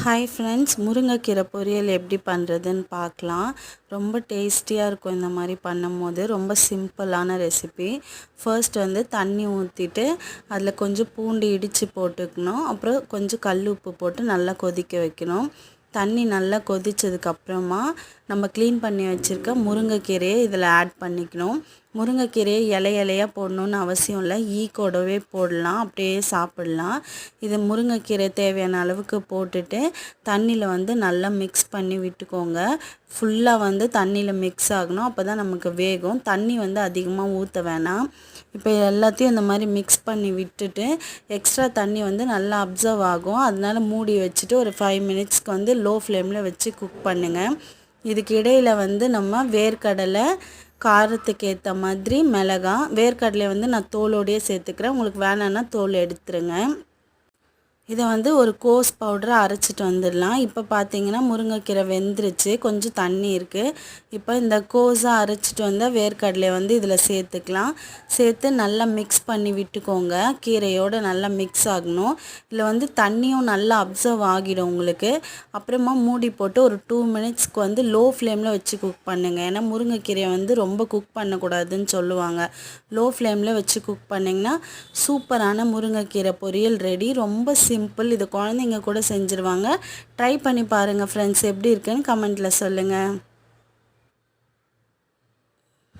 Hi friends, முருங்கைக்கீரை பொரியல் எப்படி பண்ணுறதுன்னு பார்க்கலாம். ரொம்ப டேஸ்டியாக இருக்கும் இந்த மாதிரி பண்ணும்போது. ரொம்ப சிம்பிளான ரெசிபி. ஃபர்ஸ்ட் தண்ணி ஊற்றிட்டு அதில் கொஞ்சம் பூண்டு இடித்து போட்டுக்கணும். அப்புறம் கொஞ்சம் கல் உப்பு போட்டு நல்லா கொதிக்க வைக்கணும். தண்ணி நல்லா கொதித்ததுக்கப்புறமா நம்ம க்ளீன் பண்ணி வச்சுருக்க முருங்கைக்கீரையை இதில் ஆட் பண்ணிக்கணும். முருங்கைக்கீரையை இலையாக போடணுன்னு அவசியம் இல்லை, கூடவே போடலாம், அப்படியே சாப்பிட்லாம். இது முருங்கைக்கீரை தேவையான அளவுக்கு போட்டுட்டு தண்ணியில் நல்லா மிக்ஸ் பண்ணி விட்டுக்கோங்க. ஃபுல்லாக தண்ணியில் மிக்ஸ் ஆகணும், அப்போ தான் நமக்கு வேகும். தண்ணி அதிகமாக ஊற்ற வேணாம். இப்போ எல்லாத்தையும் இந்த மாதிரி மிக்ஸ் பண்ணி விட்டுட்டு எக்ஸ்ட்ரா தண்ணி நல்லா அப்சர்வ் ஆகும். அதனால மூடி வச்சுட்டு ஒரு 5 மினிட்ஸ்க்கு லோ ஃப்ளேமில் வச்சு குக் பண்ணுங்கள். இதுக்கு இடையில் நம்ம வேர்க்கடலை, காரத்துக்கு ஏற்ற மாதிரி மிளகாய், வேர்க்கடலை நான் தோலோடையே சேர்த்துக்கிறேன். உங்களுக்கு வேணான்னா தோல் எடுத்துருங்க. இதை ஒரு கோஸ் பவுடரை அரைச்சிட்டு வந்துடலாம். இப்போ பார்த்தீங்கன்னா முருங்கைக்கீரை வெந்துருச்சு, கொஞ்சம் தண்ணி இருக்குது. இப்போ இந்த கோஸை அரைச்சிட்டு வந்தால் வேர்க்கடலை இதில் சேர்த்துக்கலாம். சேர்த்து நல்லா மிக்ஸ் பண்ணி விட்டுக்கோங்க. கீரையோடு நல்லா மிக்ஸ் ஆகணும். இதில் தண்ணியும் நல்லா அப்சர்வ் ஆகிடும் உங்களுக்கு. அப்புறமா மூடி போட்டு ஒரு 2 மினிட்ஸ்க்கு லோ ஃப்ளேமில் வச்சு குக் பண்ணுங்கள். ஏன்னா முருங்கைக்கீரையை ரொம்ப குக் பண்ணக்கூடாதுன்னு சொல்லுவாங்க. லோ ஃப்ளேமில் வச்சு குக் பண்ணிங்கன்னா சூப்பரான முருங்கைக்கீரை பொரியல் ரெடி. ரொம்ப சிம்பிள். இது குழந்தைங்க கூட செஞ்சுருவாங்க. ட்ரை பண்ணி பாருங்கள் ஃப்ரெண்ட்ஸ். எப்படி இருக்குன்னு கமெண்ட்டில் சொல்லுங்கள்.